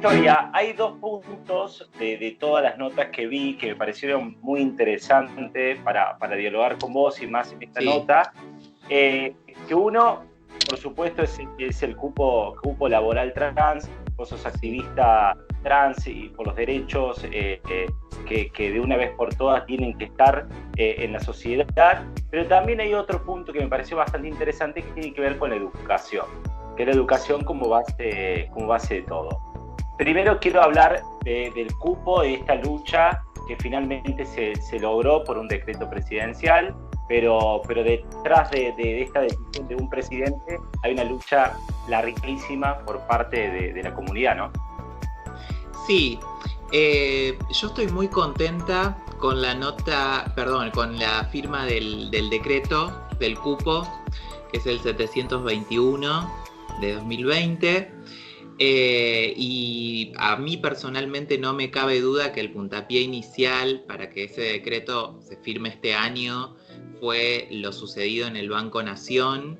Victoria, hay dos puntos de todas las notas que vi que me parecieron muy interesantes para dialogar con vos y más en esta nota. Que uno, por supuesto, es el cupo laboral trans. Vos sos activista trans y por los derechos que de una vez por todas tienen que estar en la sociedad. Pero también hay otro punto que me pareció bastante interesante que tiene que ver con la educación, que es la educación como base de todo. Primero quiero hablar del cupo, de esta lucha que finalmente se logró por un decreto presidencial, pero detrás de esta decisión de un presidente hay una lucha larguísima por parte de la comunidad, ¿no? Sí, yo estoy muy contenta con con la firma del decreto del cupo, que es el 721 de 2020. Y a mí personalmente no me cabe duda que el puntapié inicial para que ese decreto se firme este año fue lo sucedido en el Banco Nación,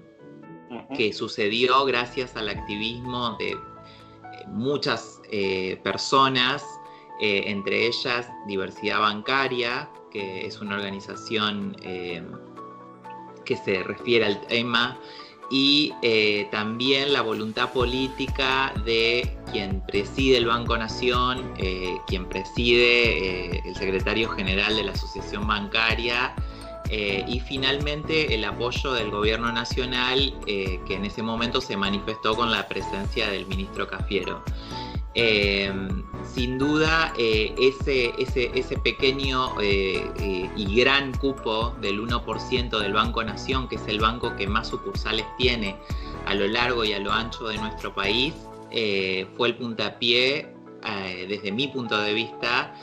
que sucedió gracias al activismo de muchas personas, entre ellas Diversidad Bancaria, que es una organización que se refiere al tema, y también la voluntad política de quien preside el Banco Nación, quien preside el secretario general de la Asociación Bancaria, y finalmente el apoyo del gobierno nacional, que en ese momento se manifestó con la presencia del ministro Cafiero. Sin duda, ese pequeño y gran cupo del 1% del Banco Nación, que es el banco que más sucursales tiene a lo largo y a lo ancho de nuestro país, fue el puntapié, desde mi punto de vista,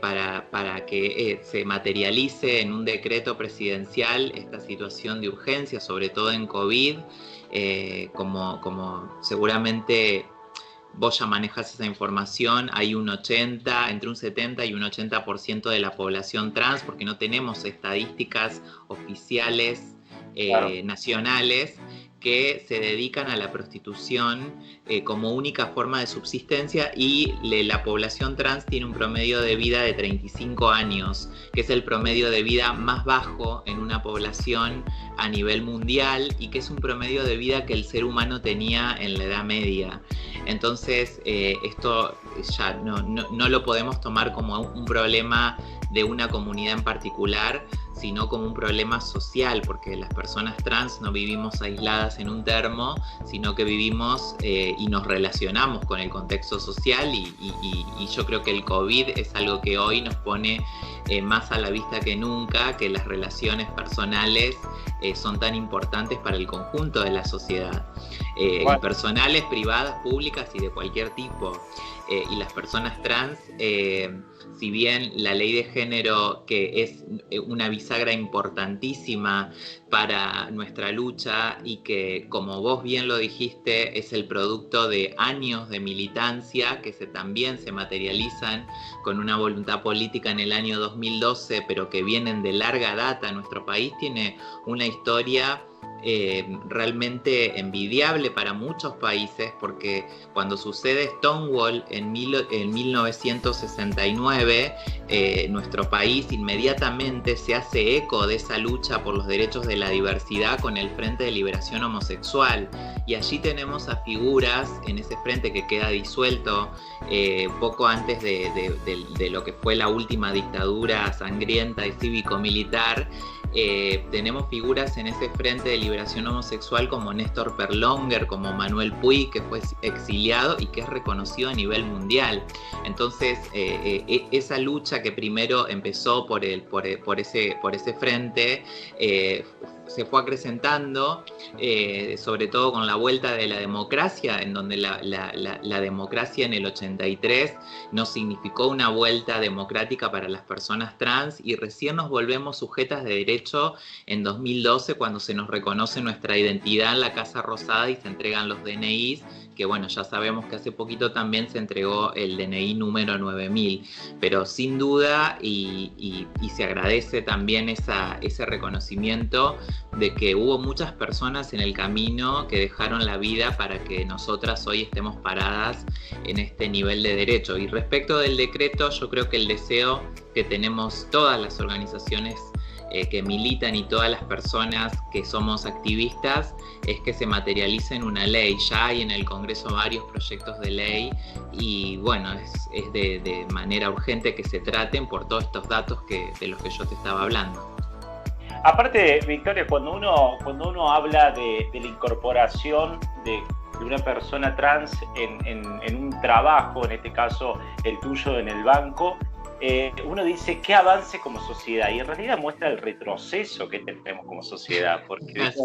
para que se materialice en un decreto presidencial esta situación de urgencia, sobre todo en COVID, como seguramente vos ya manejás esa información. Hay entre un 70 y un 80% de la población trans, porque no tenemos estadísticas oficiales nacionales, que se dedican a la prostitución como única forma de subsistencia, y la población trans tiene un promedio de vida de 35 años, que es el promedio de vida más bajo en una población a nivel mundial, y que es un promedio de vida que el ser humano tenía en la Edad Media. Entonces, esto ya no lo podemos tomar como un problema de una comunidad en particular, sino como un problema social, porque las personas trans no vivimos aisladas en un termo, sino que vivimos y nos relacionamos con el contexto social, y yo creo que el COVID es algo que hoy nos pone más a la vista que nunca, que las relaciones personales son tan importantes para el conjunto de la sociedad, y personales, privadas, públicas y de cualquier tipo. Y las personas trans, si bien la ley de género, que es una bisagra importantísima para nuestra lucha y que, como vos bien lo dijiste, es el producto de años de militancia que también se materializan con una voluntad política en el año 2012, pero que vienen de larga data. Nuestro país tiene una historia realmente envidiable para muchos países, porque cuando sucede Stonewall en 1969, nuestro país inmediatamente se hace eco de esa lucha por los derechos de la diversidad con el Frente de Liberación Homosexual, y allí tenemos a figuras en ese frente que queda disuelto poco antes de lo que fue la última dictadura sangrienta y cívico-militar. Tenemos figuras en ese Frente de Liberación Homosexual como Néstor Perlonger, como Manuel Puig, que fue exiliado y que es reconocido a nivel mundial. Entonces, esa lucha que primero empezó por ese frente, se fue acrecentando, sobre todo con la vuelta de la democracia, en donde la democracia en el 83 no significó una vuelta democrática para las personas trans, y recién nos volvemos sujetas de derecho en 2012, cuando se nos reconoce nuestra identidad en la Casa Rosada y se entregan los DNIs, que bueno, ya sabemos que hace poquito también se entregó el DNI número 9000, pero sin duda, y se agradece también ese reconocimiento de que hubo muchas personas en el camino que dejaron la vida para que nosotras hoy estemos paradas en este nivel de derecho. Y respecto del decreto, yo creo que el deseo que tenemos todas las organizaciones que militan y todas las personas que somos activistas es que se materialice en una ley. Ya hay en el Congreso varios proyectos de ley y bueno, es de manera urgente que se traten por todos estos datos de los que yo te estaba hablando. Aparte, Victoria, cuando uno habla de la incorporación de una persona trans en un trabajo, en este caso el tuyo en el banco, uno dice qué avance como sociedad, y en realidad muestra el retroceso que tenemos como sociedad, porque es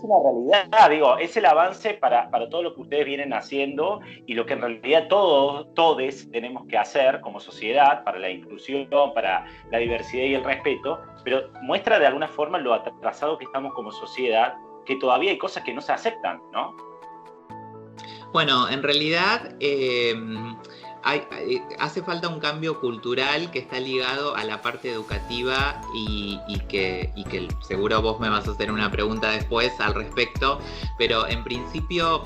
una realidad, digo, es el avance para todo lo que ustedes vienen haciendo y lo que en realidad todos tenemos que hacer como sociedad para la inclusión, para la diversidad y el respeto, pero muestra de alguna forma lo atrasado que estamos como sociedad, que todavía hay cosas que no se aceptan, ¿no? Bueno, en realidad hace falta un cambio cultural que está ligado a la parte educativa y que seguro vos me vas a hacer una pregunta después al respecto, pero en principio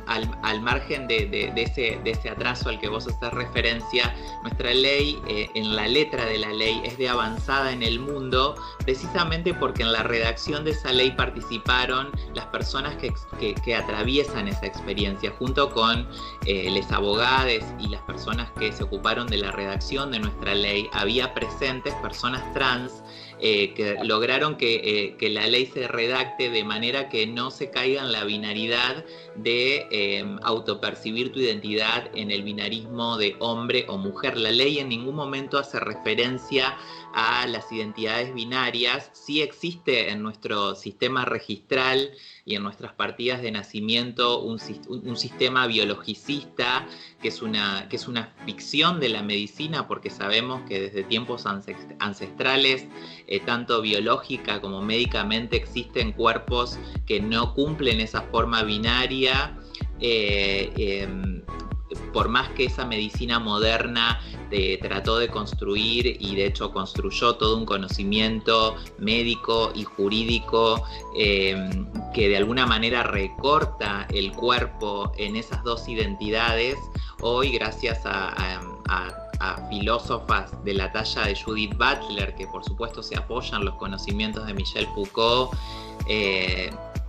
al margen de ese atraso al que vos haces referencia, nuestra ley, en la letra de la ley, es de avanzada en el mundo precisamente porque en la redacción de esa ley participaron las personas que atraviesan esa experiencia junto con les abogados y las personas que se ocuparon de la redacción de nuestra ley. Había presentes personas trans que lograron que la ley se redacte de manera que no se caiga en la binaridad de autopercibir tu identidad en el binarismo de hombre o mujer. La ley en ningún momento hace referencia a las identidades binarias. Sí existe en nuestro sistema registral y en nuestras partidas de nacimiento un sistema biologicista que es una ficción de la medicina, porque sabemos que desde tiempos ancestrales, tanto biológica como médicamente, existen cuerpos que no cumplen esa forma binaria, por más que esa medicina moderna trató de construir, y de hecho construyó todo un conocimiento médico y jurídico que de alguna manera recorta el cuerpo en esas dos identidades. Hoy, gracias a filósofas de la talla de Judith Butler, que por supuesto se apoyan los conocimientos de Michel Foucault,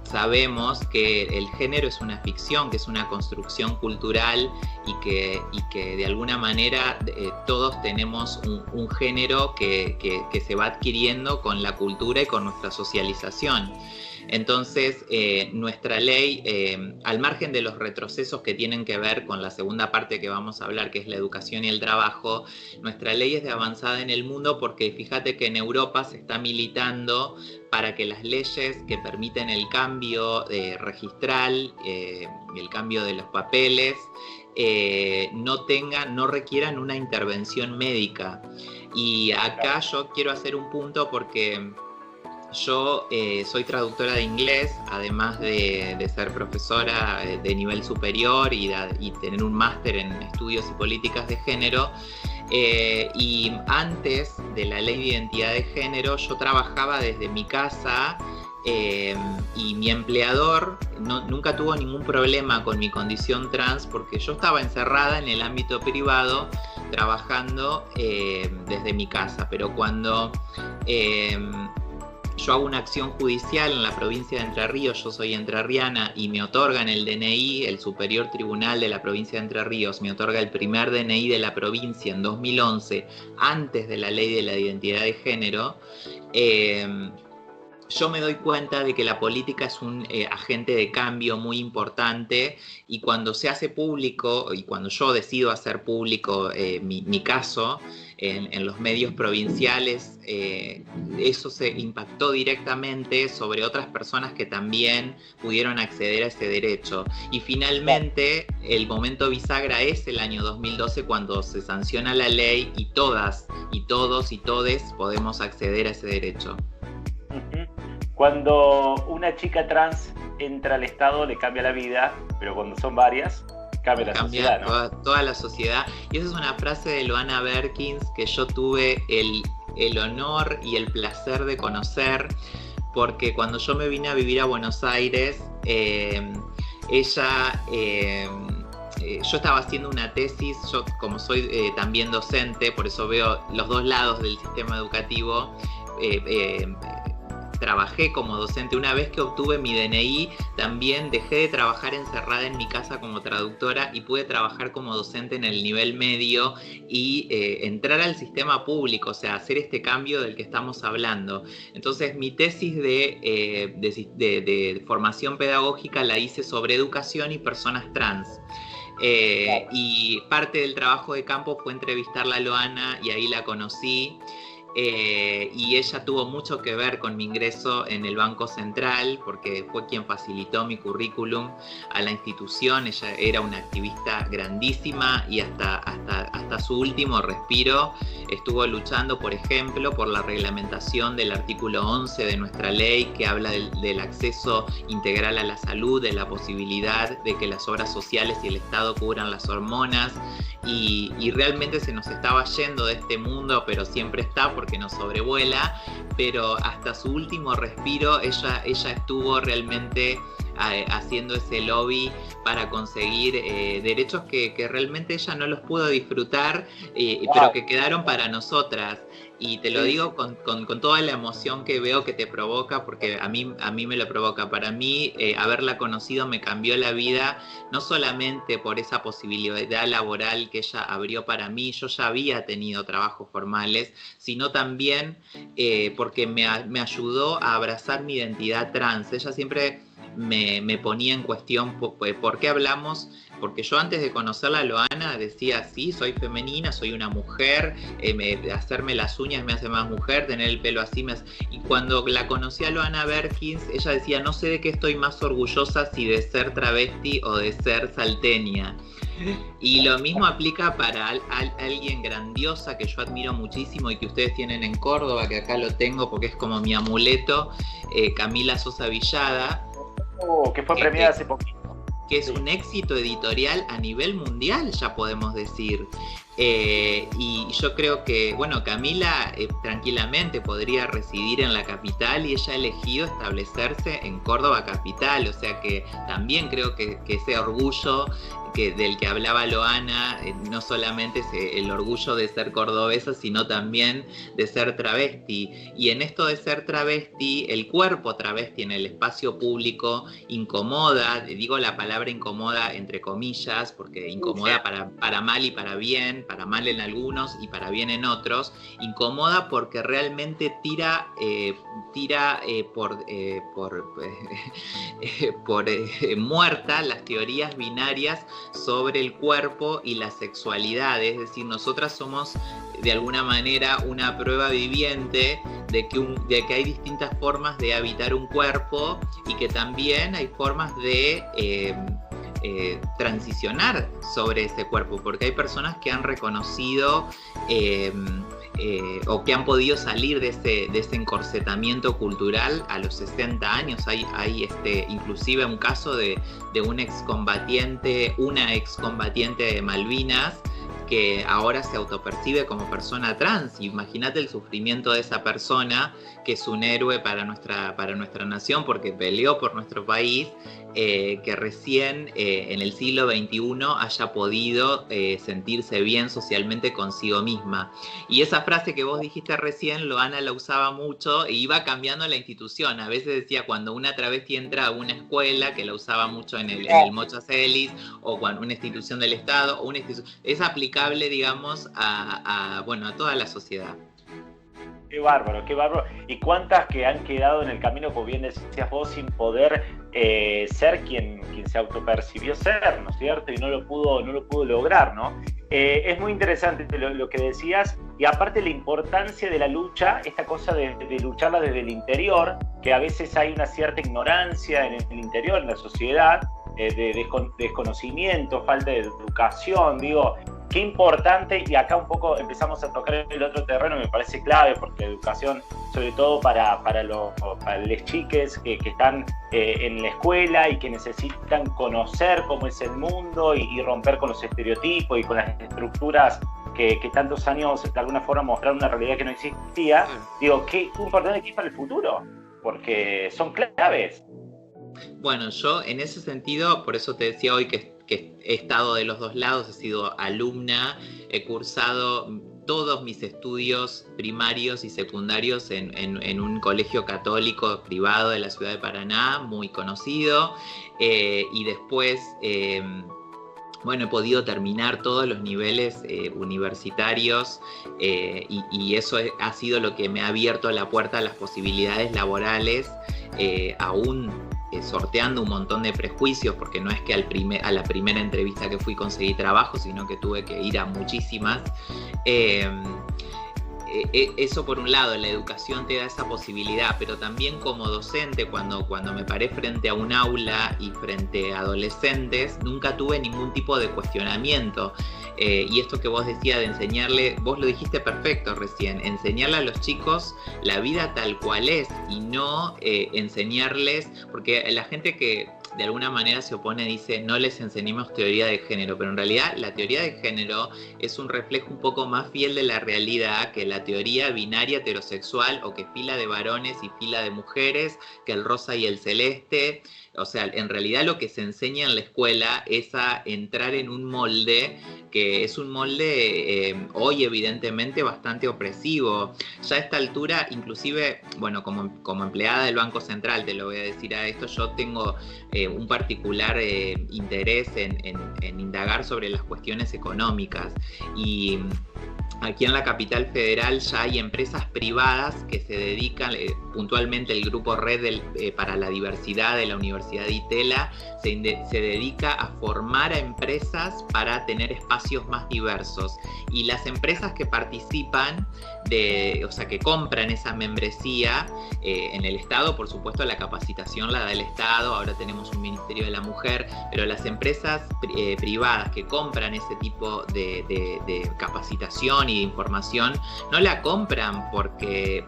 sabemos que el género es una ficción, que es una construcción cultural y que de alguna manera todos tenemos un género que se va adquiriendo con la cultura y con nuestra socialización. Entonces, nuestra ley, al margen de los retrocesos que tienen que ver con la segunda parte que vamos a hablar, que es la educación y el trabajo, nuestra ley es de avanzada en el mundo porque fíjate que en Europa se está militando para que las leyes que permiten el cambio registral, el cambio de los papeles, no requieran una intervención médica. Y acá yo quiero hacer un punto porque yo soy traductora de inglés, además de ser profesora de nivel superior y tener un máster en estudios y políticas de género. Y antes de la ley de identidad de género, yo trabajaba desde mi casa y mi empleador nunca tuvo ningún problema con mi condición trans porque yo estaba encerrada en el ámbito privado trabajando desde mi casa. Pero cuando yo hago una acción judicial en la provincia de Entre Ríos, yo soy entrerriana, y me otorgan el DNI, el Superior Tribunal de la provincia de Entre Ríos me otorga el primer DNI de la provincia en 2011, antes de la ley de la identidad de género. Yo me doy cuenta de que la política es un agente de cambio muy importante, y cuando se hace público, y cuando yo decido hacer público mi caso en los medios provinciales, eso se impactó directamente sobre otras personas que también pudieron acceder a ese derecho. Y finalmente el momento bisagra es el año 2012, cuando se sanciona la ley y todas y todos y todes podemos acceder a ese derecho. Cuando una chica trans entra al Estado le cambia la vida, pero cuando son varias, cambia la sociedad, ¿no? Toda la sociedad. Y esa es una frase de Loana Berkins que yo tuve el honor y el placer de conocer, porque cuando yo me vine a vivir a Buenos Aires, yo estaba haciendo una tesis, yo como soy también docente, por eso veo los dos lados del sistema educativo, trabajé como docente. Una vez que obtuve mi DNI, también dejé de trabajar encerrada en mi casa como traductora y pude trabajar como docente en el nivel medio y entrar al sistema público, o sea, hacer este cambio del que estamos hablando. Entonces, mi tesis de formación pedagógica la hice sobre educación y personas trans. Y parte del trabajo de campo fue entrevistarla a Loana y ahí la conocí. Y ella tuvo mucho que ver con mi ingreso en el Banco Central porque fue quien facilitó mi currículum a la institución. Ella era una activista grandísima y hasta su último respiro estuvo luchando, por ejemplo, por la reglamentación del artículo 11 de nuestra ley que habla del acceso integral a la salud, de la posibilidad de que las obras sociales y el Estado cubran las hormonas. Y realmente se nos estaba yendo de este mundo, pero siempre está porque nos sobrevuela, pero hasta su último respiro ella estuvo realmente haciendo ese lobby para conseguir derechos que realmente ella no los pudo disfrutar, pero que quedaron para nosotras. Y te lo digo con toda la emoción que veo que te provoca, porque a mí me lo provoca. Para mí, haberla conocido me cambió la vida, no solamente por esa posibilidad laboral que ella abrió para mí, yo ya había tenido trabajos formales, sino también porque me ayudó a abrazar mi identidad trans. Ella siempre me ponía en cuestión por qué hablamos, porque yo antes de conocerla a Loana decía, sí, soy femenina, soy una mujer, hacerme las uñas me hace más mujer, tener el pelo así me hace... Y cuando la conocí a Loana Berkins, ella decía, no sé de qué estoy más orgullosa, si de ser travesti o de ser salteña. Y lo mismo aplica para alguien grandiosa que yo admiro muchísimo y que ustedes tienen en Córdoba, que acá lo tengo porque es como mi amuleto, Camila Sosa Villada. Que fue premiada hace poquito. Que es un éxito editorial a nivel mundial, ya podemos decir. Y yo creo que, bueno, Camila tranquilamente podría residir en la capital y ella ha elegido establecerse en Córdoba capital, o sea que también creo que ese orgullo del que hablaba Loana, no solamente es el orgullo de ser cordobesa, sino también de ser travesti. Y en esto de ser travesti, el cuerpo travesti en el espacio público incomoda, digo la palabra incomoda entre comillas, porque incomoda para mal y para bien, para mal en algunos y para bien en otros, incomoda porque realmente tira por muerta las teorías binarias sobre el cuerpo y la sexualidad. Es decir, nosotras somos de alguna manera una prueba viviente de que hay distintas formas de habitar un cuerpo y que también hay formas de transicionar sobre ese cuerpo, porque hay personas que han reconocido o que han podido salir de ese encorsetamiento cultural a los 60 años. Hay inclusive un caso de una excombatiente de Malvinas que ahora se autopercibe como persona trans. Imagínate el sufrimiento de esa persona, que es un héroe para nuestra nación porque peleó por nuestro país, que recién en el siglo XXI haya podido sentirse bien socialmente consigo misma. Y esa frase que vos dijiste recién, Loana la usaba mucho e iba cambiando la institución. A veces decía cuando una travesti entra a una escuela, que la usaba mucho en el Mocha Celis, o cuando una institución del Estado, o es aplicable, digamos, a toda la sociedad. Qué bárbaro, qué bárbaro. Y cuántas que han quedado en el camino, como bien decías vos, sin poder ser quien se autopercibió ser, ¿no es cierto? Y no lo pudo lograr, ¿no? Es muy interesante lo que decías, y aparte la importancia de la lucha, esta cosa de lucharla desde el interior, que a veces hay una cierta ignorancia en el interior, en la sociedad, de desconocimiento, falta de educación, digo. qué importante, y acá un poco empezamos a tocar el otro terreno, me parece clave, porque la educación, sobre todo para los chiques que están en la escuela y que necesitan conocer cómo es el mundo y romper con los estereotipos y con las estructuras que tantos años de alguna forma mostraron una realidad que no existía, digo, qué importante que es para el futuro, porque son claves. Bueno, yo en ese sentido, por eso te decía hoy que he estado de los dos lados, he sido alumna, he cursado todos mis estudios primarios y secundarios en un colegio católico privado de la ciudad de Paraná, muy conocido, y después, bueno, he podido terminar todos los niveles universitarios, y eso ha sido lo que me ha abierto la puerta a las posibilidades laborales, aún sorteando un montón de prejuicios, porque no es que a la primera entrevista que fui conseguí trabajo, sino que tuve que ir a muchísimas. Eso por un lado, la educación te da esa posibilidad, pero también como docente, cuando me paré frente a un aula y frente a adolescentes, nunca tuve ningún tipo de cuestionamiento. Y esto que vos decías de enseñarle, vos lo dijiste perfecto recién, enseñarle a los chicos la vida tal cual es, y no enseñarles, porque la gente que de alguna manera se opone dice no les enseñemos teoría de género, pero en realidad la teoría de género es un reflejo un poco más fiel de la realidad que la teoría binaria heterosexual, o que fila de varones y fila de mujeres, que el rosa y el celeste. O sea, en realidad lo que se enseña en la escuela es a entrar en un molde, que es un molde hoy evidentemente bastante opresivo. Ya a esta altura, inclusive, bueno, como empleada del Banco Central, te lo voy a decir a esto, yo tengo un particular interés en indagar sobre las cuestiones económicas, y aquí en la capital federal ya hay empresas privadas que se dedican, puntualmente el grupo Red para la Diversidad de la Universidad de Itela se dedica a formar a empresas para tener espacios más diversos, y las empresas que participan, o sea, que compran esa membresía en el Estado, por supuesto la capacitación la da el Estado, ahora tenemos un Ministerio de la Mujer, pero las empresas privadas que compran ese tipo de capacitación y de información no la compran porque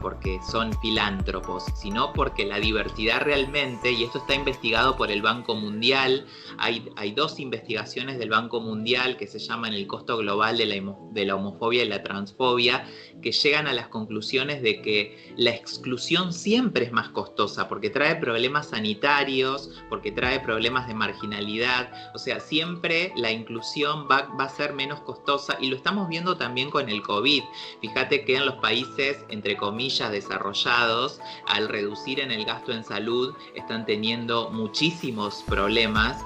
son filántropos, sino porque la diversidad realmente, y esto está investigado por el Banco Mundial, hay dos investigaciones del Banco Mundial que se llaman el costo global de la homofobia y la transfobia, que llegan a las conclusiones de que la exclusión siempre es más costosa, porque trae problemas sanitarios, porque trae problemas de marginalidad, o sea, siempre la inclusión va a ser menos costosa, y lo estamos viendo también con el COVID. Fíjate que en los países, entre comillas, desarrollados, al reducir en el gasto en salud, están teniendo muchísimos problemas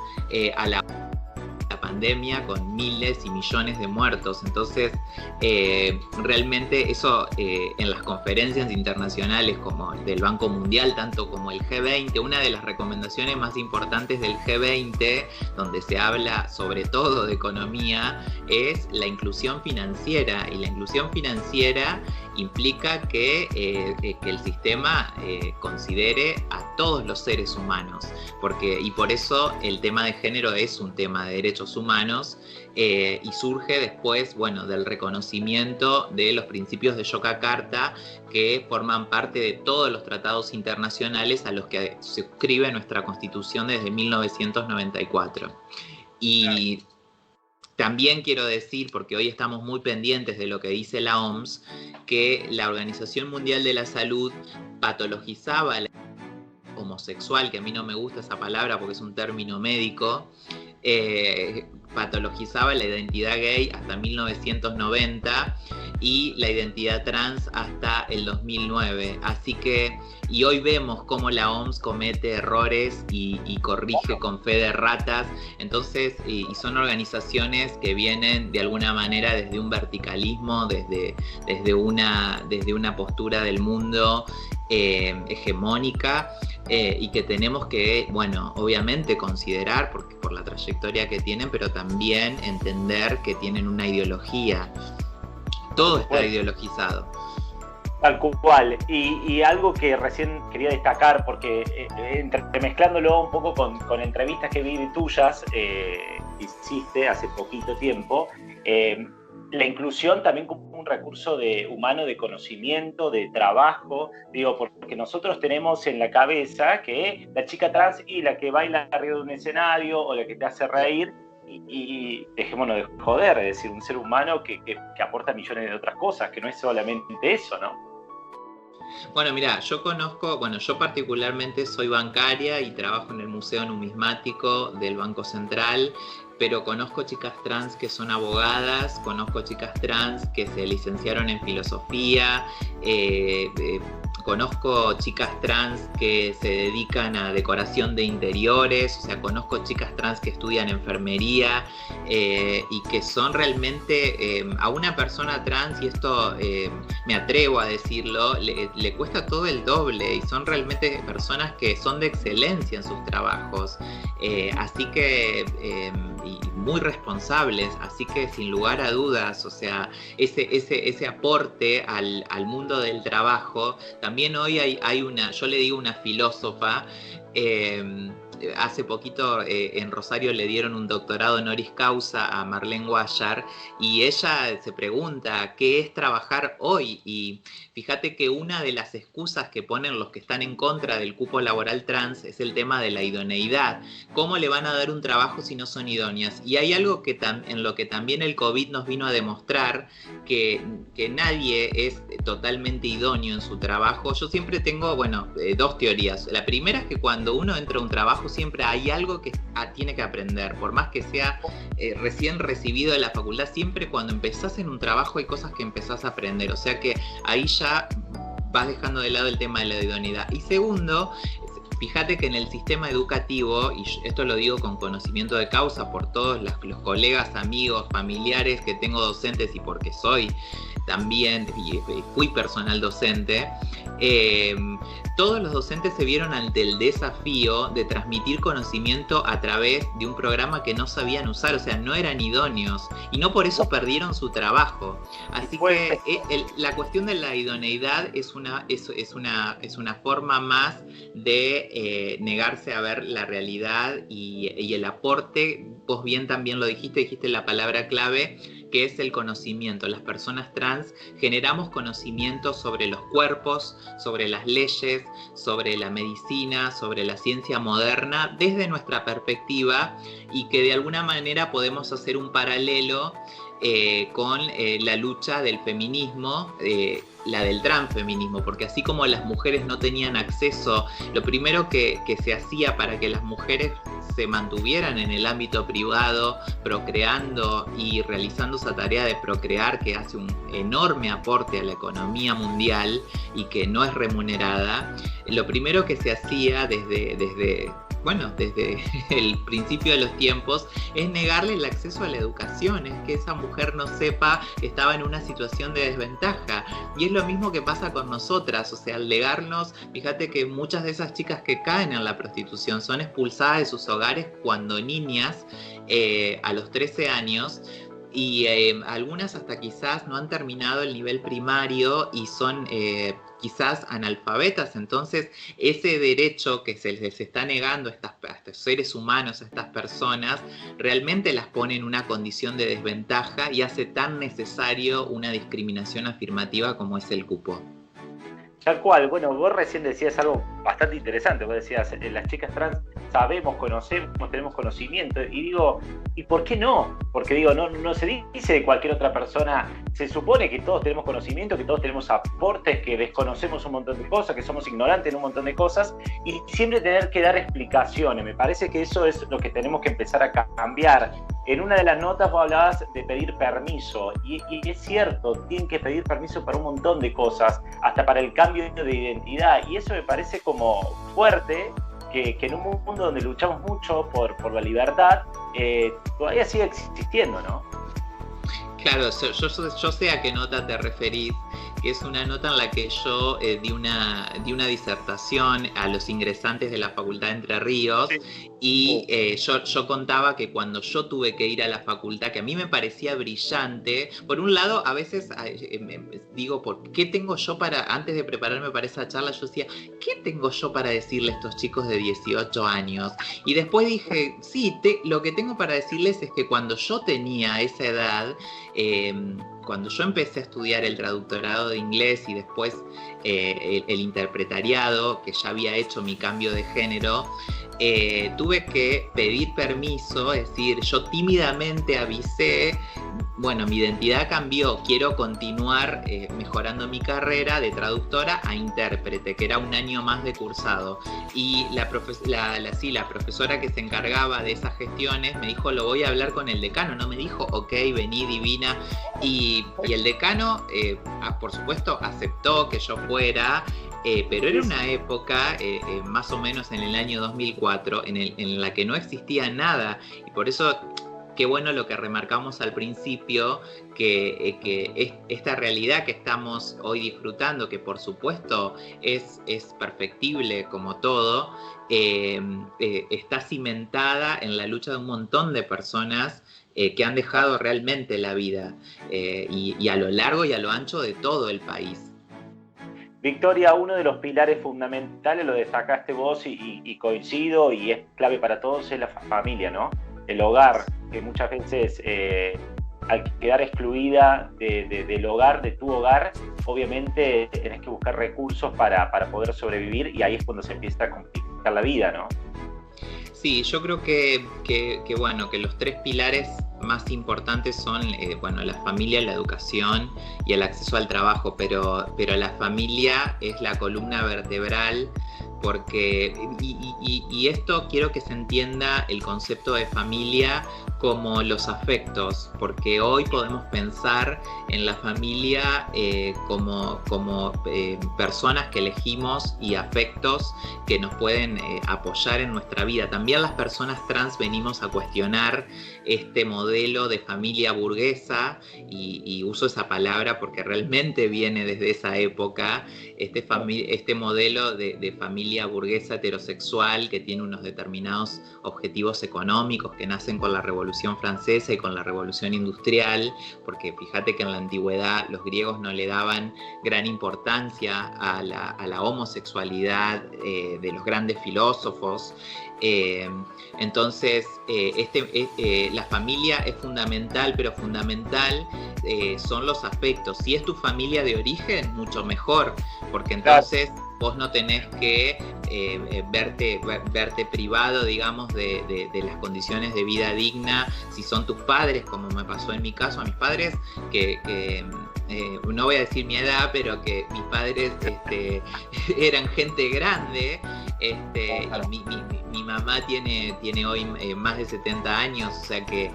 a la pandemia, con miles y millones de muertos. Entonces, realmente eso en las conferencias internacionales como del Banco Mundial, tanto como el G20, una de las recomendaciones más importantes del G20, donde se habla sobre todo de economía, es la inclusión financiera, y la inclusión financiera implica que el sistema considere a todos los seres humanos, y por eso el tema de género es un tema de derechos humanos, y surge después, bueno, del reconocimiento de los principios de Yogyakarta, que forman parte de todos los tratados internacionales a los que se suscribe nuestra Constitución desde 1994. Y también quiero decir, porque hoy estamos muy pendientes de lo que dice la OMS, que la Organización Mundial de la Salud patologizaba la homosexual, que a mí no me gusta esa palabra porque es un término médico, patologizaba la identidad gay hasta 1990 y la identidad trans hasta el 2009. Así que, y hoy vemos cómo la OMS comete errores y corrige con fe de ratas. Entonces, y son organizaciones que vienen de alguna manera desde un verticalismo, desde una postura del mundo hegemónica, y que tenemos que, bueno, obviamente considerar por la trayectoria que tienen, pero también entender que tienen una ideología. Todo está ideologizado. Tal cual. Y algo que recién quería destacar, porque entremezclándolo un poco con entrevistas que vi tuyas, hiciste hace poquito tiempo, la inclusión también como un recurso humano de conocimiento, de trabajo, digo, porque nosotros tenemos en la cabeza que la chica trans y la que baila arriba de un escenario o la que te hace reír, y dejémonos de joder, es decir, un ser humano que aporta millones de otras cosas, que no es solamente eso, ¿no? Bueno, mira, yo particularmente soy bancaria y trabajo en el Museo Numismático del Banco Central, pero conozco chicas trans que son abogadas, conozco chicas trans que se licenciaron en filosofía, conozco chicas trans que se dedican a decoración de interiores, o sea, conozco chicas trans que estudian enfermería y que son realmente, a una persona trans, y esto me atrevo a decirlo, le cuesta todo el doble, y son realmente personas que son de excelencia en sus trabajos, así que y muy responsables, así que sin lugar a dudas, o sea, ese aporte al mundo del trabajo. También hoy hay una, yo le digo una filósofa, hace poquito en Rosario le dieron un doctorado honoris causa a Marlene Guayar, y ella se pregunta qué es trabajar hoy, y fíjate que una de las excusas que ponen los que están en contra del cupo laboral trans es el tema de la idoneidad. ¿Cómo le van a dar un trabajo si no son idóneas? Y hay algo en lo que también el COVID nos vino a demostrar, que nadie es totalmente idóneo en su trabajo. Yo siempre tengo, dos teorías. La primera es que cuando uno entra a un trabajo siempre hay algo que tiene que aprender, por más que sea recién recibido de la facultad, siempre cuando empezás en un trabajo hay cosas que empezás a aprender, o sea que ahí ya vas dejando de lado el tema de la idoneidad. Y segundo, fíjate que en el sistema educativo, y esto lo digo con conocimiento de causa por todos los colegas, amigos, familiares que tengo docentes, y porque soy también, y fui personal docente, todos los docentes se vieron ante el desafío de transmitir conocimiento a través de un programa que no sabían usar, o sea, no eran idóneos, y no por eso perdieron su trabajo. Así que la cuestión de la idoneidad es una forma más de negarse a ver la realidad y el aporte. Vos bien también lo dijiste la palabra clave, que es el conocimiento. Las personas trans generamos conocimiento sobre los cuerpos, sobre las leyes, sobre la medicina, sobre la ciencia moderna, desde nuestra perspectiva, y que de alguna manera podemos hacer un paralelo con la lucha del feminismo, la del transfeminismo, porque así como las mujeres no tenían acceso, lo primero que se hacía para que las mujeres se mantuvieran en el ámbito privado, procreando y realizando esa tarea de procrear, que hace un enorme aporte a la economía mundial y que no es remunerada, lo primero que se hacía desde el principio de los tiempos es negarle el acceso a la educación, es que esa mujer no sepa que estaba en una situación de desventaja. Y es lo mismo que pasa con nosotras, o sea, al negarnos, fíjate que muchas de esas chicas que caen en la prostitución son expulsadas de sus hogares cuando niñas, a los 13 años, y algunas hasta quizás no han terminado el nivel primario y son quizás analfabetas. Entonces ese derecho que se les está negando a estos seres humanos, a estas personas, realmente las pone en una condición de desventaja y hace tan necesario una discriminación afirmativa como es el cupo. Tal cual. Bueno, vos recién decías algo bastante interesante. Vos decías, las chicas trans sabemos, conocemos, tenemos conocimiento. Y digo, ¿y por qué no? Porque digo, no se dice de cualquier otra persona. Se supone que todos tenemos conocimiento, que todos tenemos aportes, que desconocemos un montón de cosas, que somos ignorantes en un montón de cosas. Y siempre tener que dar explicaciones. Me parece que eso es lo que tenemos que empezar a cambiar. En una de las notas vos hablabas de pedir permiso. Y es cierto, tienen que pedir permiso para un montón de cosas, hasta para el cambio de identidad, y eso me parece como fuerte, que en un mundo donde luchamos mucho por la libertad, todavía sigue existiendo, ¿no? Claro, yo sé a qué nota te referís. que es una nota en la que yo di una disertación a los ingresantes de la Facultad de Entre Ríos, y yo contaba que cuando yo tuve que ir a la facultad, que a mí me parecía brillante, por un lado, a veces digo, ¿por qué tengo yo antes de prepararme para esa charla, yo decía, ¿qué tengo yo para decirle a estos chicos de 18 años? Y después dije, sí, lo que tengo para decirles es que cuando yo tenía esa edad, cuando yo empecé a estudiar el traductorado de inglés y después el interpretariado, que ya había hecho mi cambio de género, tuve que pedir permiso, es decir, yo tímidamente avisé, bueno, mi identidad cambió, quiero continuar mejorando mi carrera de traductora a intérprete, que era un año más de cursado. Y la profesora que se encargaba de esas gestiones me dijo, lo voy a hablar con el decano, no me dijo, ok, vení divina. Y el decano, por supuesto, aceptó que yo fuera, pero era una época, más o menos en el año 2004, en la que no existía nada, y por eso qué bueno lo que remarcamos al principio, que esta realidad que estamos hoy disfrutando, que por supuesto es perfectible como todo, está cimentada en la lucha de un montón de personas que han dejado realmente la vida, y a lo largo y a lo ancho de todo el país. Victoria, uno de los pilares fundamentales, lo destacaste vos y coincido, y es clave para todos, es la familia, ¿no? El hogar, que muchas veces al quedar excluida del hogar, de tu hogar, obviamente tenés que buscar recursos para poder sobrevivir, y ahí es cuando se empieza a complicar la vida, ¿no? Sí, yo creo que los tres pilares más importantes son la familia, la educación y el acceso al trabajo, pero la familia es la columna vertebral, porque y esto quiero que se entienda el concepto de familia como los afectos, porque hoy podemos pensar en la familia como personas que elegimos y afectos que nos pueden apoyar en nuestra vida. También las personas trans venimos a cuestionar este modelo de familia burguesa, y uso esa palabra porque realmente viene desde esa época, este modelo de familia burguesa heterosexual que tiene unos determinados objetivos económicos que nacen con la Revolución Francesa y con la Revolución Industrial, porque fíjate que en la antigüedad los griegos no le daban gran importancia a la homosexualidad de los grandes filósofos. Entonces la familia es fundamental, pero fundamental son los afectos. Si es tu familia de origen, mucho mejor, porque entonces vos no tenés que verte privado, digamos, de las condiciones de vida digna. Si son tus padres, como me pasó en mi caso, a mis padres, que no voy a decir mi edad, pero que mis padres eran gente grande, y mi mamá tiene hoy más de 70 años, o sea que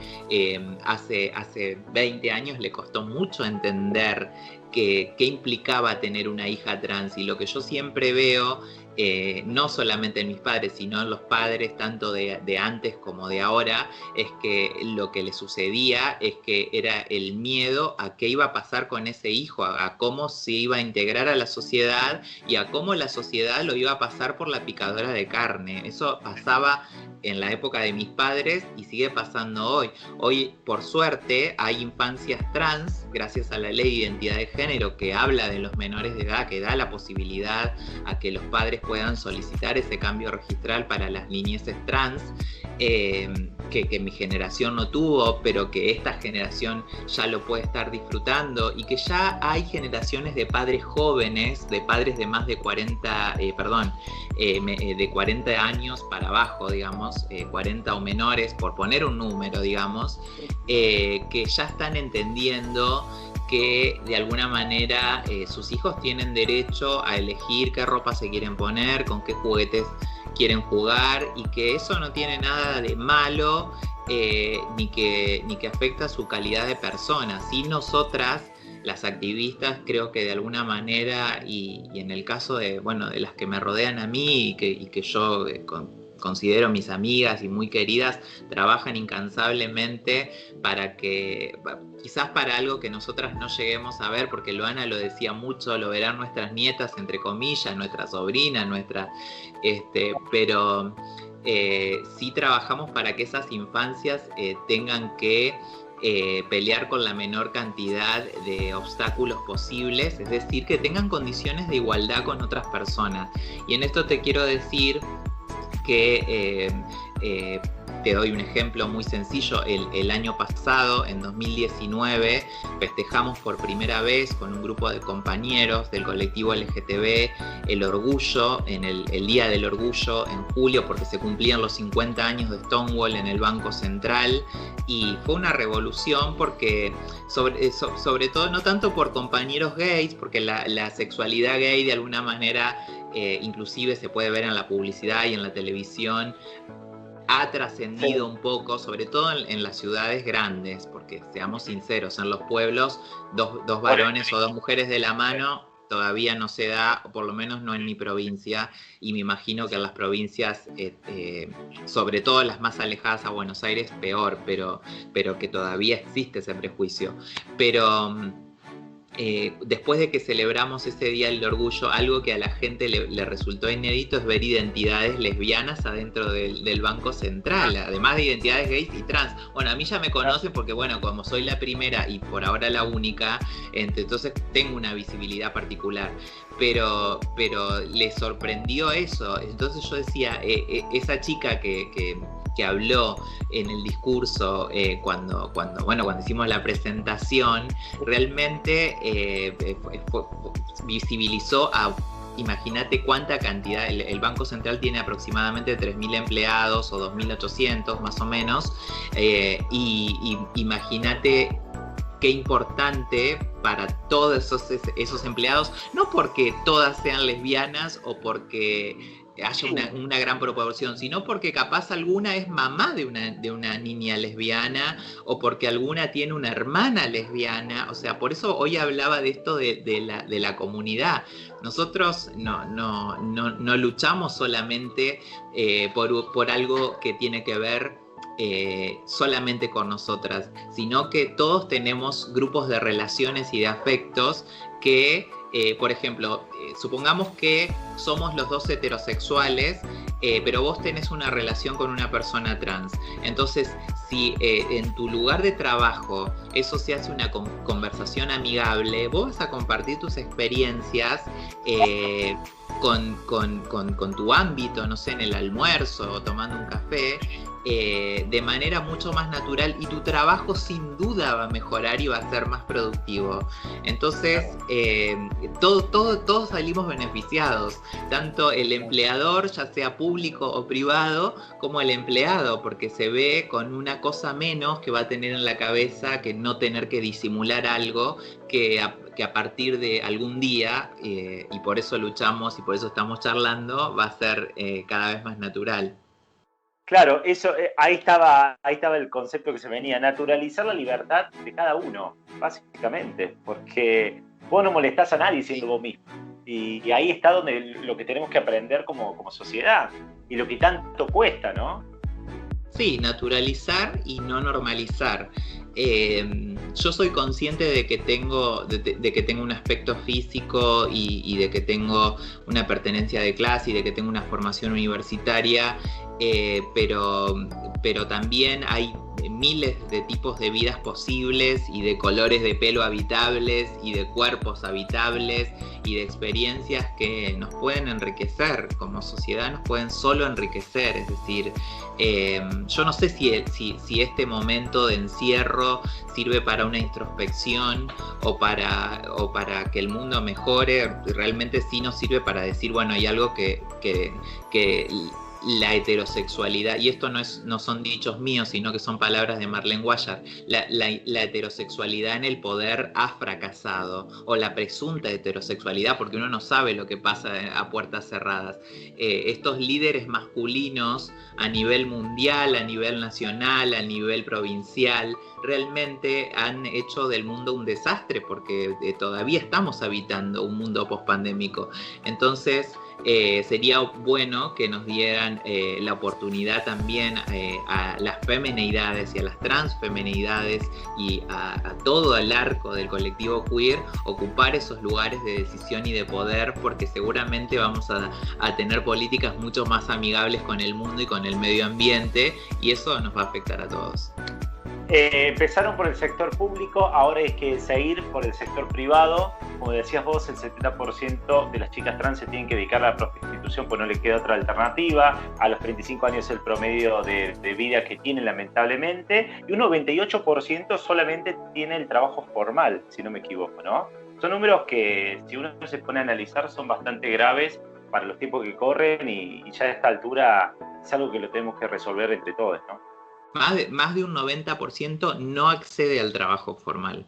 hace 20 años le costó mucho entender qué implicaba tener una hija trans, y lo que yo siempre veo, no solamente en mis padres, sino en los padres tanto de antes como de ahora, es que lo que le sucedía es que era el miedo a qué iba a pasar con ese hijo, a cómo se iba a integrar a la sociedad y a cómo la sociedad lo iba a pasar por la picadora de carne. Eso pasaba en la época de mis padres y sigue pasando hoy. Hoy, por suerte, hay infancias trans, gracias a la ley de identidad de género, que habla de los menores de edad, que da la posibilidad a que los padres puedan solicitar ese cambio registral para las niñeces trans, que mi generación no tuvo, pero que esta generación ya lo puede estar disfrutando, y que ya hay generaciones de padres jóvenes, de padres de más de 40, de 40 años para abajo, digamos, 40 o menores, por poner un número, digamos, que ya están entendiendo que de alguna manera sus hijos tienen derecho a elegir qué ropa se quieren poner, con qué juguetes quieren jugar, y que eso no tiene nada de malo, ni que afecta su calidad de persona. Sí, nosotras, las activistas, creo que de alguna manera, y en el caso de las que me rodean a mí y que yo considero mis amigas y muy queridas, trabajan incansablemente para que, quizás para algo que nosotras no lleguemos a ver, porque Loana lo decía mucho, lo verán nuestras nietas, entre comillas, nuestra sobrina, pero sí trabajamos para que esas infancias tengan que pelear con la menor cantidad de obstáculos posibles, es decir, que tengan condiciones de igualdad con otras personas. Y en esto te quiero decir que te doy un ejemplo muy sencillo. El año pasado, en 2019, festejamos por primera vez con un grupo de compañeros del colectivo LGTB el orgullo, en el Día del Orgullo en julio, porque se cumplían los 50 años de Stonewall en el Banco Central, y fue una revolución porque, sobre todo, no tanto por compañeros gays, porque la sexualidad gay de alguna manera inclusive se puede ver en la publicidad y en la televisión, ha trascendido un poco, sobre todo en las ciudades grandes, porque seamos sinceros, en los pueblos dos varones o dos mujeres de la mano todavía no se da, o por lo menos no en mi provincia, y me imagino que en las provincias, sobre todo las más alejadas a Buenos Aires, peor, pero que todavía existe ese prejuicio. Pero después de que celebramos ese Día del Orgullo, algo que a la gente le resultó inédito es ver identidades lesbianas adentro del Banco Central, además de identidades gays y trans. Bueno, a mí ya me conocen porque, bueno, como soy la primera y por ahora la única, entonces tengo una visibilidad particular. Pero les sorprendió eso. Entonces yo decía, esa chica que habló en el discurso cuando hicimos la presentación, realmente visibilizó a, imagínate cuánta cantidad, el Banco Central tiene aproximadamente 3.000 empleados o 2.800 más o menos, y imagínate qué importante para todos esos empleados, no porque todas sean lesbianas o porque haya una gran proporción, sino porque capaz alguna es mamá de una niña lesbiana, o porque alguna tiene una hermana lesbiana. O sea, por eso hoy hablaba de esto de la comunidad. Nosotros no luchamos solamente por algo que tiene que ver solamente con nosotras, sino que todos tenemos grupos de relaciones y de afectos que, por ejemplo, supongamos que somos los dos heterosexuales, pero vos tenés una relación con una persona trans. Entonces, si en tu lugar de trabajo eso se hace una conversación amigable, vos vas a compartir tus experiencias con tu ámbito, no sé, en el almuerzo o tomando un café, de manera mucho más natural, y tu trabajo sin duda va a mejorar y va a ser más productivo. Entonces, todos salimos beneficiados, tanto el empleador, ya sea público o privado, como el empleado, porque se ve con una cosa menos que va a tener en la cabeza, que no tener que disimular algo que a partir de algún día, y por eso luchamos y por eso estamos charlando, va a ser cada vez más natural. Claro, eso, ahí estaba el concepto que se venía, naturalizar la libertad de cada uno, básicamente, porque vos no molestás a nadie siendo vos mismo. Y ahí está donde lo que tenemos que aprender como sociedad, y lo que tanto cuesta, ¿no? Sí, naturalizar y no normalizar. Yo soy consciente de que tengo un aspecto físico y de que tengo una pertenencia de clase y de que tengo una formación universitaria, pero también hay miles de tipos de vidas posibles y de colores de pelo habitables y de cuerpos habitables y de experiencias que nos pueden enriquecer como sociedad, nos pueden solo enriquecer. Es decir, yo no sé si este momento de encierro sirve para una introspección o para que el mundo mejore. Realmente sí nos sirve para decir, bueno, hay algo que la heterosexualidad, y esto no son dichos míos, sino que son palabras de Marlene Guayar, la heterosexualidad en el poder ha fracasado, o la presunta heterosexualidad, porque uno no sabe lo que pasa a puertas cerradas. Estos líderes masculinos a nivel mundial, a nivel nacional, a nivel provincial, realmente han hecho del mundo un desastre, porque todavía estamos habitando un mundo pospandémico. Entonces, sería bueno que nos dieran la oportunidad también a las femenidades y a las transfemenidades y a todo el arco del colectivo queer ocupar esos lugares de decisión y de poder, porque seguramente vamos a tener políticas mucho más amigables con el mundo y con el medio ambiente, y eso nos va a afectar a todos. Empezaron por el sector público, ahora hay que seguir por el sector privado. Como decías vos, el 70% de las chicas trans se tienen que dedicar a la prostitución, pues no les queda otra alternativa. A los 35 años es el promedio de vida que tienen, lamentablemente, y un 98% solamente tiene el trabajo formal, si no me equivoco, ¿no? Son números que, si uno se pone a analizar, son bastante graves para los tiempos que corren, y ya a esta altura es algo que lo tenemos que resolver entre todos, ¿no? Más de un 90% no accede al trabajo formal.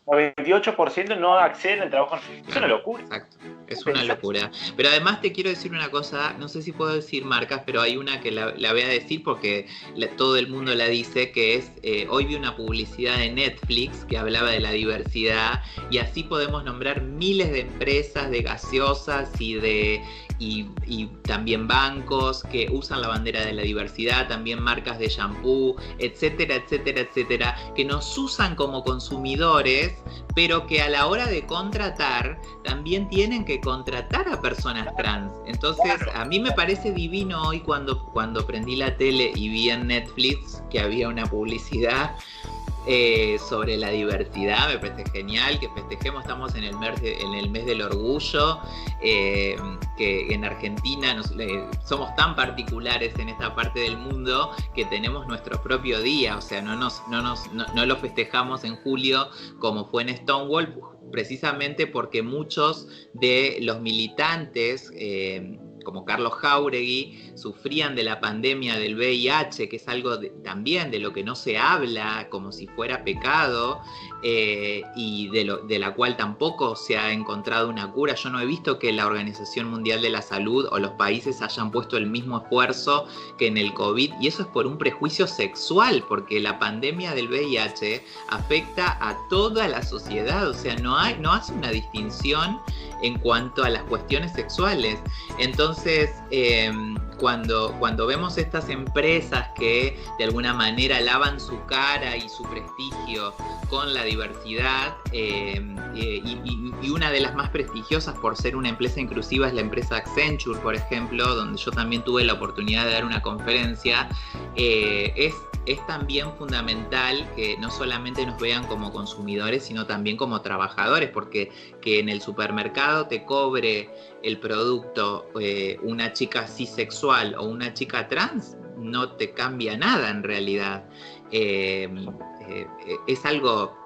98% no acceden al trabajo formal. Es una locura. Exacto, es una locura. Pero además te quiero decir una cosa, no sé si puedo decir marcas, pero hay una que la voy a decir porque todo el mundo la dice, que es, hoy vi una publicidad de Netflix que hablaba de la diversidad, y así podemos nombrar miles de empresas de gaseosas y también bancos que usan la bandera de la diversidad, también marcas de shampoo, etcétera, etcétera, etcétera, que nos usan como consumidores, pero que a la hora de contratar también tienen que contratar a personas trans. Entonces, a mí me parece divino hoy cuando prendí la tele y vi en Netflix que había una publicidad sobre la diversidad. Me parece genial que festejemos, estamos en el mes del orgullo, que en Argentina somos tan particulares en esta parte del mundo que tenemos nuestro propio día, o sea, no lo festejamos en julio como fue en Stonewall, precisamente porque muchos de los militantes, como Carlos Jáuregui, sufrían de la pandemia del VIH, que es algo también de lo que no se habla como si fuera pecado, y de la cual tampoco se ha encontrado una cura. Yo no he visto que la Organización Mundial de la Salud o los países hayan puesto el mismo esfuerzo que en el COVID, y eso es por un prejuicio sexual, porque la pandemia del VIH afecta a toda la sociedad, o sea, no hace una distinción en cuanto a las cuestiones sexuales. Entonces, cuando vemos estas empresas que de alguna manera lavan su cara y su prestigio con la diversidad, y una de las más prestigiosas por ser una empresa inclusiva es la empresa Accenture, por ejemplo, donde yo también tuve la oportunidad de dar una conferencia, es también fundamental que no solamente nos vean como consumidores, sino también como trabajadores, porque que en el supermercado te cobre el producto una chica cisexual o una chica trans no te cambia nada en realidad. Es algo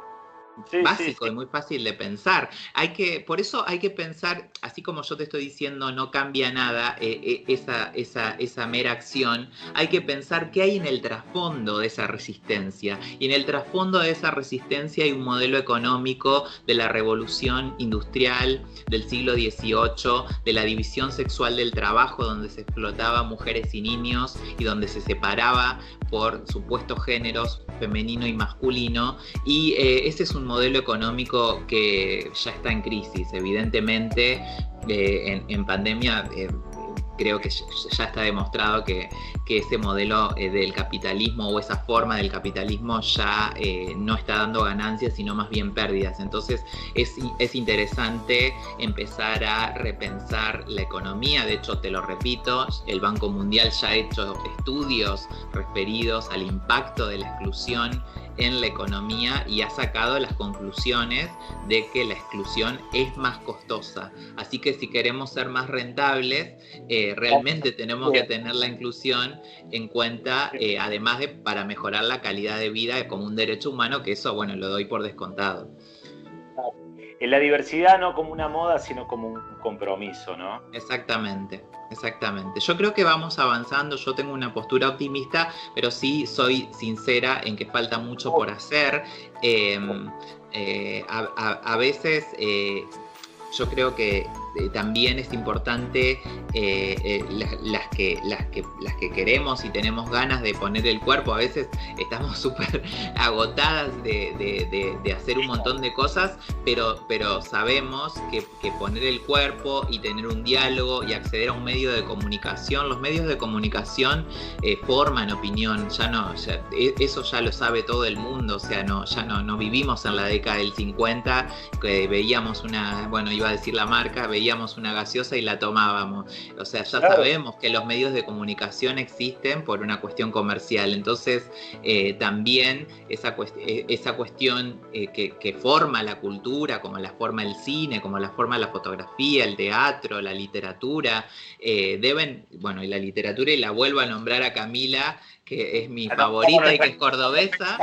básico y muy fácil de pensar. Por eso hay que pensar, así como yo te estoy diciendo no cambia nada esa mera acción, hay que pensar qué hay en el trasfondo de esa resistencia. Y en el trasfondo de esa resistencia hay un modelo económico de la revolución industrial del siglo XVIII, de la división sexual del trabajo, donde se explotaba mujeres y niños y donde se separaba por supuestos géneros femenino y masculino, y ese es un modelo económico que ya está en crisis. Evidentemente, en pandemia creo que ya está demostrado que ese modelo del capitalismo o esa forma del capitalismo ya no está dando ganancias, sino más bien pérdidas. Entonces es interesante empezar a repensar la economía. De hecho, te lo repito, el Banco Mundial ya ha hecho estudios referidos al impacto de la exclusión en la economía y ha sacado las conclusiones de que la exclusión es más costosa. Así que si queremos ser más rentables, realmente tenemos que tener la inclusión en cuenta, además de para mejorar la calidad de vida como un derecho humano, que eso, bueno, lo doy por descontado. En la diversidad no como una moda, sino como un compromiso, ¿no? Exactamente. Yo creo que vamos avanzando. Yo tengo una postura optimista, pero sí soy sincera en que falta mucho por hacer. A veces yo creo que también es importante las que queremos y tenemos ganas de poner el cuerpo. A veces estamos súper agotadas de hacer un montón de cosas, pero sabemos que poner el cuerpo y tener un diálogo y acceder a un medio de comunicación, los medios de comunicación forman opinión, eso ya lo sabe todo el mundo, o sea, ya no vivimos en la década del 50, que veíamos iba a decir la marca, veíamos una gaseosa y la tomábamos, o sea, ya sabemos que los medios de comunicación existen por una cuestión comercial, entonces también esa cuestión que forma la cultura, como la forma el cine, como la forma la fotografía, el teatro, la literatura, y la literatura, y la vuelvo a nombrar a Camila, que es mi favorita y que es cordobesa.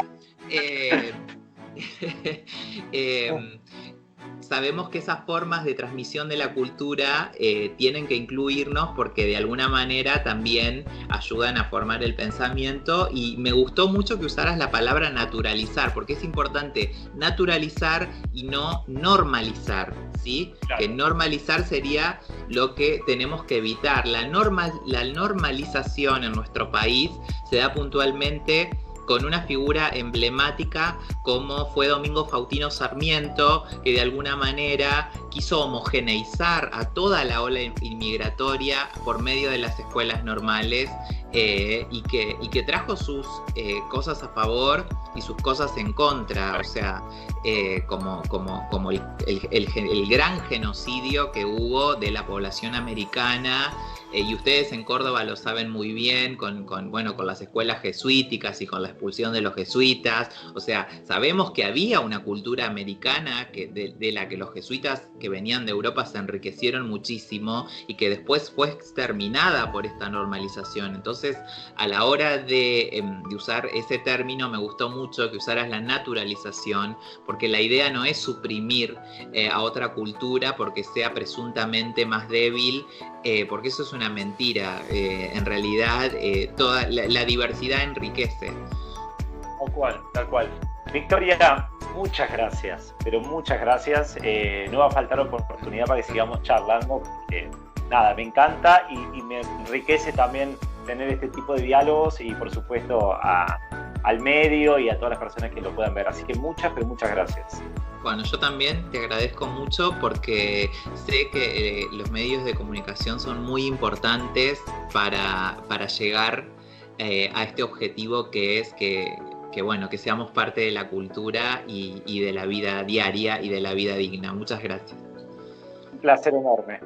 Sabemos que esas formas de transmisión de la cultura tienen que incluirnos porque de alguna manera también ayudan a formar el pensamiento, y me gustó mucho que usaras la palabra naturalizar, porque es importante naturalizar y no normalizar, ¿sí? Claro. Que normalizar sería lo que tenemos que evitar. La normalización en nuestro país se da puntualmente con una figura emblemática como fue Domingo Faustino Sarmiento, que de alguna manera quiso homogeneizar a toda la ola inmigratoria por medio de las escuelas normales, y que trajo sus cosas a favor y sus cosas en contra, o sea, como el gran genocidio que hubo de la población americana, y ustedes en Córdoba lo saben muy bien, con las escuelas jesuíticas y con la expulsión de los jesuitas. O sea, sabemos que había una cultura americana de la que los jesuitas que venían de Europa se enriquecieron muchísimo y que después fue exterminada por esta normalización. Entonces, a la hora de usar ese término, me gustó mucho que usaras la naturalización, porque la idea no es suprimir a otra cultura porque sea presuntamente más débil, porque eso es una mentira. En realidad, toda la diversidad enriquece. Tal cual. Victoria, muchas gracias, pero muchas gracias. No va a faltar oportunidad para que sigamos charlando, porque me encanta y me enriquece también tener este tipo de diálogos y, por supuesto, al medio y a todas las personas que lo puedan ver. Así que muchas gracias. Bueno, yo también te agradezco mucho porque sé que los medios de comunicación son muy importantes para llegar a este objetivo que es que seamos parte de la cultura y de la vida diaria y de la vida digna. Muchas gracias. Un placer enorme.